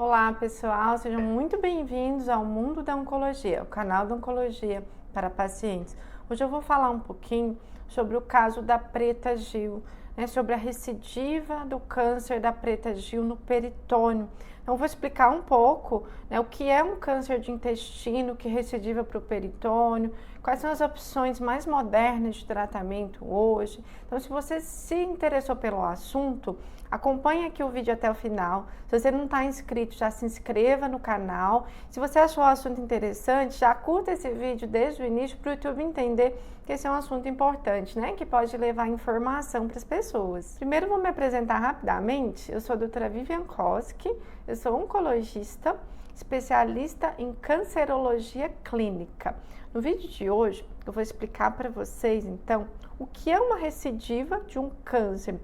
Olá pessoal, sejam muito bem-vindos ao Mundo da Oncologia, o canal da Oncologia para pacientes. Hoje eu vou falar um pouquinho sobre o caso da Preta Gil, sobre a recidiva do câncer da Preta Gil no peritônio. Então eu vou explicar um pouco o que é um câncer de intestino que recidiva para o peritônio, quais são as opções mais modernas de tratamento hoje. Então se você se interessou pelo assunto, acompanhe aqui o vídeo até o final. Se você não está inscrito, já se inscreva no canal. Se você achou o assunto interessante, já curta esse vídeo desde o início para o YouTube entender que esse é um assunto importante, que pode levar informação para as pessoas. Primeiro vou me apresentar rapidamente. Eu sou a doutora Vivian Koski, eu sou oncologista, especialista em cancerologia clínica. No vídeo de hoje eu vou explicar para vocês então o que é uma recidiva de um câncer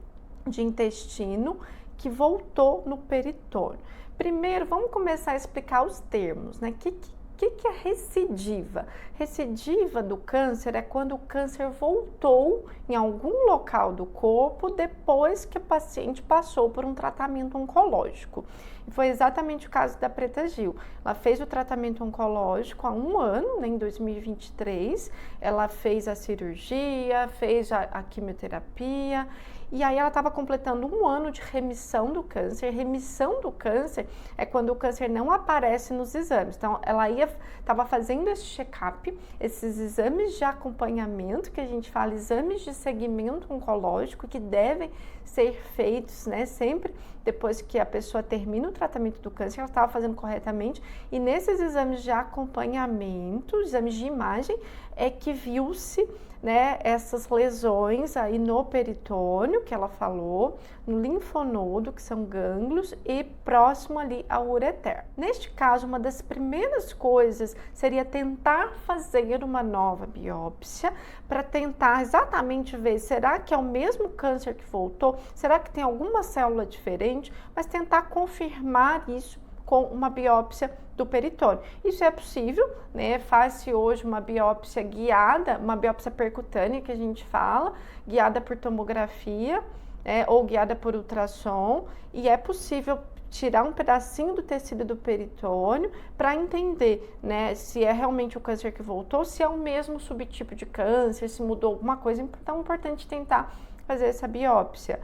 de intestino que voltou no peritônio. Primeiro, vamos começar a explicar os termos, O que é recidiva? Recidiva do câncer é quando o câncer voltou em algum local do corpo depois que o paciente passou por um tratamento oncológico. E foi exatamente o caso da Preta Gil. Ela fez o tratamento oncológico há um ano, em 2023. Ela fez a cirurgia, fez a quimioterapia. E aí ela estava completando um ano de remissão do câncer. Remissão do câncer é quando o câncer não aparece nos exames. Então, ela estava fazendo esse check-up, esses exames de acompanhamento, que a gente fala, exames de segmento oncológico, que devem ser feitos, sempre depois que a pessoa termina o tratamento do câncer, ela estava fazendo corretamente. E nesses exames de acompanhamento, exames de imagem, é que viu-se essas lesões aí no peritônio, que ela falou, no linfonodo, que são gânglios, e próximo ali ao ureter. Neste caso, uma das primeiras coisas seria tentar fazer uma nova biópsia para tentar exatamente ver, será que é o mesmo câncer que voltou? Será que tem alguma célula diferente? Mas tentar confirmar isso com uma biópsia do peritônio. Isso é possível, Faz-se hoje uma biópsia guiada, uma biópsia percutânea que a gente fala, guiada por tomografia, ou guiada por ultrassom, e é possível tirar um pedacinho do tecido do peritônio para entender, se é realmente o câncer que voltou, se é o mesmo subtipo de câncer, se mudou alguma coisa. Então é importante tentar fazer essa biópsia.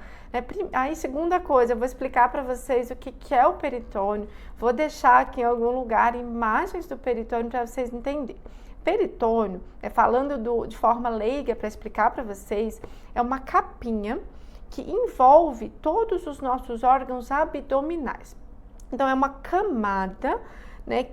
Aí, segunda coisa, eu vou explicar para vocês o que é o peritônio. Vou deixar aqui em algum lugar imagens do peritônio para vocês entenderem. Peritônio, falando de forma leiga para explicar para vocês, é uma capinha que envolve todos os nossos órgãos abdominais. Então, é uma camada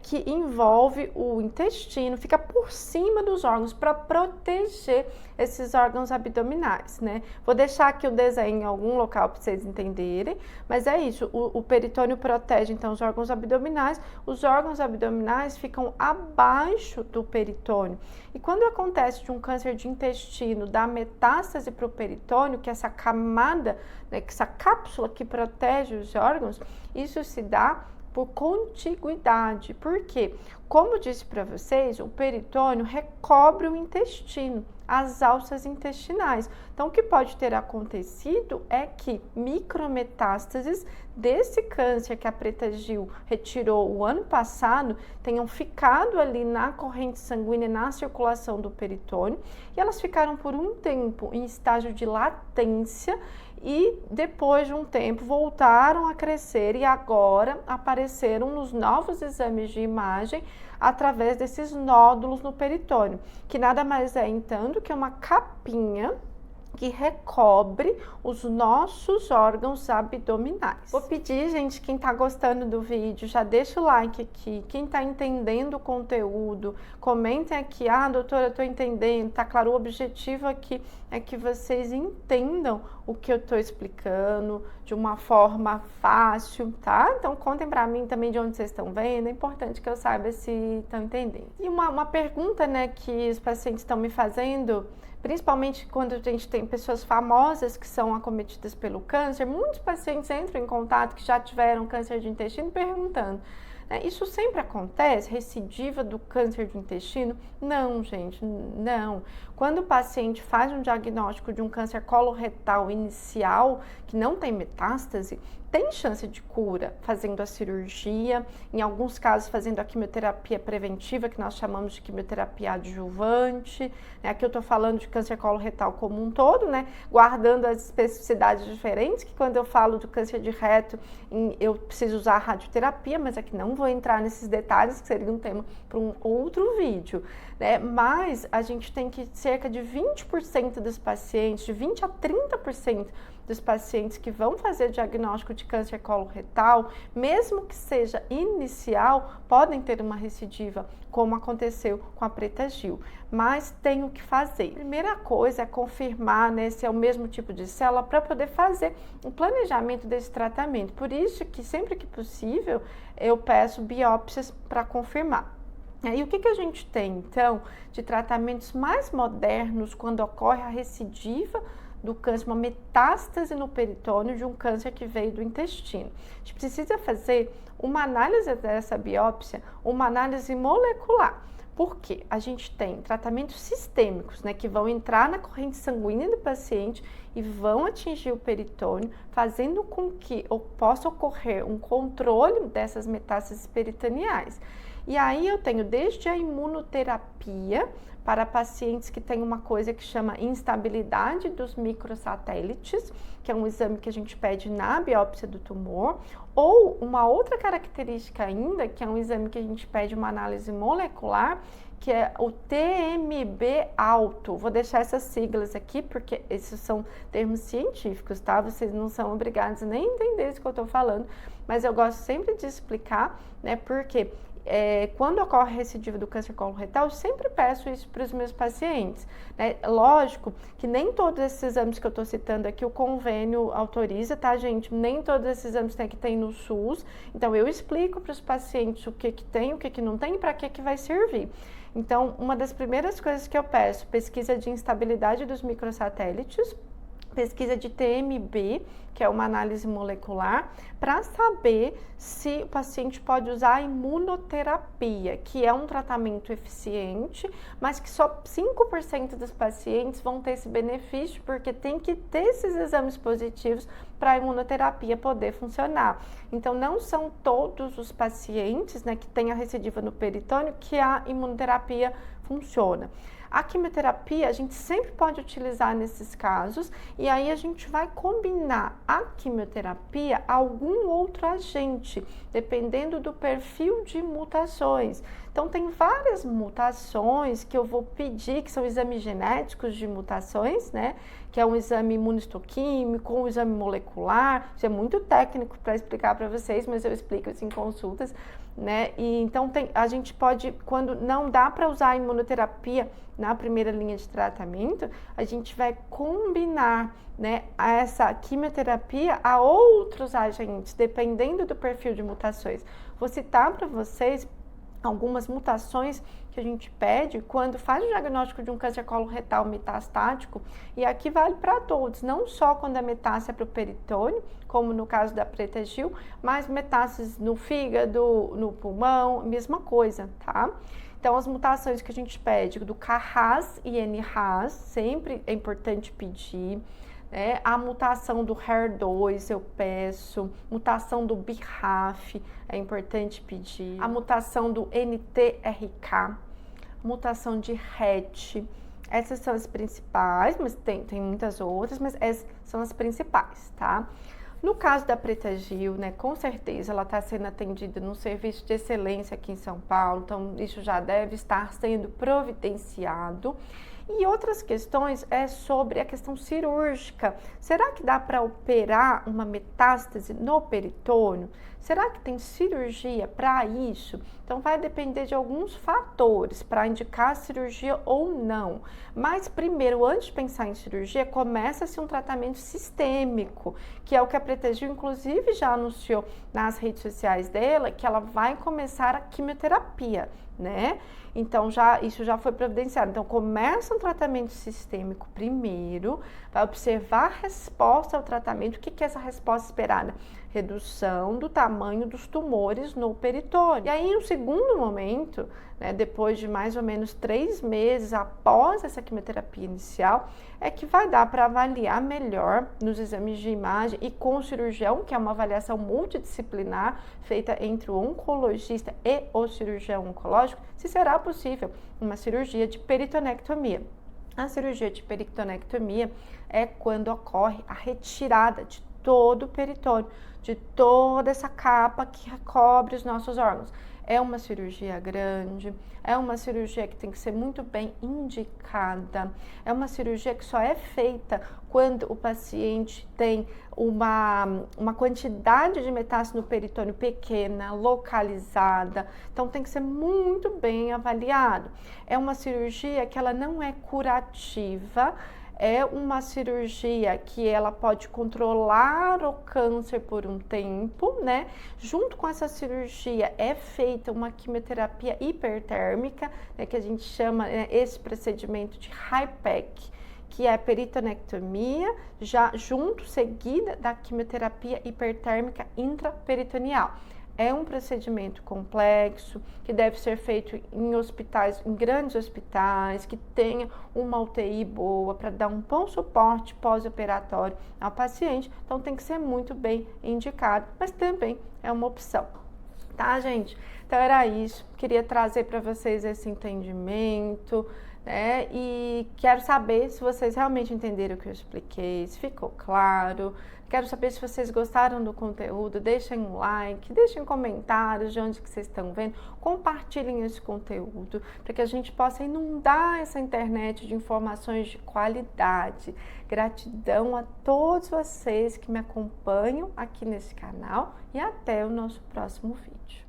que envolve o intestino, fica por cima dos órgãos para proteger esses órgãos abdominais, Vou deixar aqui o desenho em algum local para vocês entenderem, mas é isso, o peritônio protege então os órgãos abdominais ficam abaixo do peritônio. E quando acontece de um câncer de intestino, da metástase para o peritônio, que é essa camada, que essa cápsula que protege os órgãos, isso se dá por contiguidade. Por quê? Como disse para vocês, o peritônio recobre o intestino, as alças intestinais. Então, o que pode ter acontecido é que micrometástases desse câncer que a Preta Gil retirou o ano passado tenham ficado ali na corrente sanguínea, na circulação do peritônio, e elas ficaram por um tempo em estágio de latência e depois de um tempo voltaram a crescer e agora apareceram nos novos exames de imagem através desses nódulos no peritônio, que nada mais é então do que uma capinha que recobre os nossos órgãos abdominais. Vou pedir, gente, quem tá gostando do vídeo, já deixa o like aqui. Quem tá entendendo o conteúdo, comentem aqui. Doutora, eu tô entendendo, tá claro? O objetivo aqui é que vocês entendam o que eu tô explicando de uma forma fácil, tá? Então, contem pra mim também de onde vocês estão vendo. É importante que eu saiba se estão entendendo. E uma pergunta, que os pacientes estão me fazendo, principalmente quando a gente tem pessoas famosas que são acometidas pelo câncer, muitos pacientes entram em contato que já tiveram câncer de intestino perguntando, isso sempre acontece? Recidiva do câncer de intestino? Não, gente, não. Quando o paciente faz um diagnóstico de um câncer coloretal inicial, que não tem metástase, tem chance de cura fazendo a cirurgia, em alguns casos fazendo a quimioterapia preventiva, que nós chamamos de quimioterapia adjuvante, né? Aqui eu tô falando de câncer coloretal como um todo, né? Guardando as especificidades diferentes, que quando eu falo do câncer de reto, eu preciso usar a radioterapia, mas aqui não vou entrar nesses detalhes, que seria um tema para um outro vídeo, né? Mas a gente tem que cerca de 20% dos pacientes, de 20 a 30% dos pacientes que vão fazer diagnóstico de câncer coloretal, mesmo que seja inicial, podem ter uma recidiva, como aconteceu com a Preta Gil. Mas tem o que fazer. A primeira coisa é confirmar, né, se é o mesmo tipo de célula para poder fazer um planejamento desse tratamento. Por isso que sempre que possível eu peço biópsias para confirmar. E o que a gente tem, então, de tratamentos mais modernos quando ocorre a recidiva do câncer, uma metástase no peritônio de um câncer que veio do intestino? A gente precisa fazer uma análise dessa biópsia, uma análise molecular. Por quê? A gente tem tratamentos sistêmicos, né, que vão entrar na corrente sanguínea do paciente e vão atingir o peritônio, fazendo com que possa ocorrer um controle dessas metástases peritoneais. E aí eu tenho desde a imunoterapia para pacientes que têm uma coisa que chama instabilidade dos microsatélites, que é um exame que a gente pede na biópsia do tumor, ou uma outra característica ainda, que é um exame que a gente pede uma análise molecular, que é o TMB alto. Vou deixar essas siglas aqui, porque esses são termos científicos, tá? Vocês não são obrigados nem a entender isso que eu tô falando, mas eu gosto sempre de explicar, né, porque quando ocorre a recidiva do câncer coloretal, eu sempre peço isso para os meus pacientes, né? Lógico que nem todos esses exames que eu estou citando aqui o convênio autoriza, tá, gente? Nem todos esses exames tem no SUS. Então, eu explico para os pacientes o que tem, o que não tem e para que vai servir. Então, uma das primeiras coisas que eu peço, pesquisa de instabilidade dos microsatélites, pesquisa de TMB, que é uma análise molecular, para saber se o paciente pode usar a imunoterapia, que é um tratamento eficiente, mas que só 5% dos pacientes vão ter esse benefício, porque tem que ter esses exames positivos para a imunoterapia poder funcionar. Então, não são todos os pacientes, né, que têm a recidiva no peritônio que a imunoterapia funciona. A quimioterapia a gente sempre pode utilizar nesses casos, e aí a gente vai combinar a quimioterapia a algum outro agente, dependendo do perfil de mutações. Então, tem várias mutações que eu vou pedir, que são exames genéticos de mutações, né? Que é um exame imunistoquímico, um exame molecular. Isso é muito técnico para explicar para vocês, mas eu explico isso em consultas, né? E então a gente pode, quando não dá para usar a imunoterapia na primeira linha de tratamento, a gente vai combinar, né, essa quimioterapia a outros agentes, dependendo do perfil de mutações. Vou citar para vocês algumas mutações que a gente pede quando faz o diagnóstico de um câncer coloretal metastático, e aqui vale para todos, não só quando a metástase é para o peritônio, como no caso da Preta Gil, mas metástases no fígado, no pulmão, mesma coisa, tá? Então, as mutações que a gente pede do KRAS e NRAS, sempre é importante pedir. A mutação do HER2 eu peço, mutação do BRAF é importante pedir, a mutação do NTRK, mutação de RET, essas são as principais, mas tem muitas outras, mas essas são as principais, tá? No caso da Preta Gil, né, com certeza ela está sendo atendida num serviço de excelência aqui em São Paulo, então isso já deve estar sendo providenciado. E outras questões é sobre a questão cirúrgica. Será que dá para operar uma metástase no peritônio? Será que tem cirurgia para isso? Então vai depender de alguns fatores para indicar a cirurgia ou não. Mas primeiro, antes de pensar em cirurgia, começa-se um tratamento sistêmico, que é o que a Preta Gil, inclusive, já anunciou nas redes sociais dela, que ela vai começar a quimioterapia, né? Então, isso já foi providenciado. Então, começa um tratamento sistêmico primeiro, vai observar a resposta ao tratamento. O que é essa resposta esperada? Redução do tamanho dos tumores no peritônio. E aí, em um segundo momento, né, depois de mais ou menos 3 meses após essa quimioterapia inicial, é que vai dar para avaliar melhor nos exames de imagem e com o cirurgião, que é uma avaliação multidisciplinar feita entre o oncologista e o cirurgião oncológico, se será possível uma cirurgia de peritonectomia. A cirurgia de peritonectomia é quando ocorre a retirada de todo o peritônio, de toda essa capa que recobre os nossos órgãos. É uma cirurgia grande, é uma cirurgia que tem que ser muito bem indicada, é uma cirurgia que só é feita quando o paciente tem uma quantidade de metástase no peritônio pequena, localizada, então tem que ser muito bem avaliado. É uma cirurgia que ela não é curativa, é uma cirurgia que ela pode controlar o câncer por um tempo, né? Junto com essa cirurgia é feita uma quimioterapia hipertérmica, né, que a gente chama, né, esse procedimento de HIPEC, que é peritonectomia, já junto, seguida da quimioterapia hipertérmica intraperitoneal. É um procedimento complexo que deve ser feito em hospitais, em grandes hospitais, que tenha uma UTI boa para dar um bom suporte pós-operatório ao paciente. Então tem que ser muito bem indicado, mas também é uma opção. Tá, gente? Então era isso. Queria trazer para vocês esse entendimento, né? E quero saber se vocês realmente entenderam o que eu expliquei, se ficou claro. Quero saber se vocês gostaram do conteúdo, deixem um like, deixem comentários de onde que vocês estão vendo, compartilhem esse conteúdo para que a gente possa inundar essa internet de informações de qualidade. Gratidão a todos vocês que me acompanham aqui nesse canal e até o nosso próximo vídeo.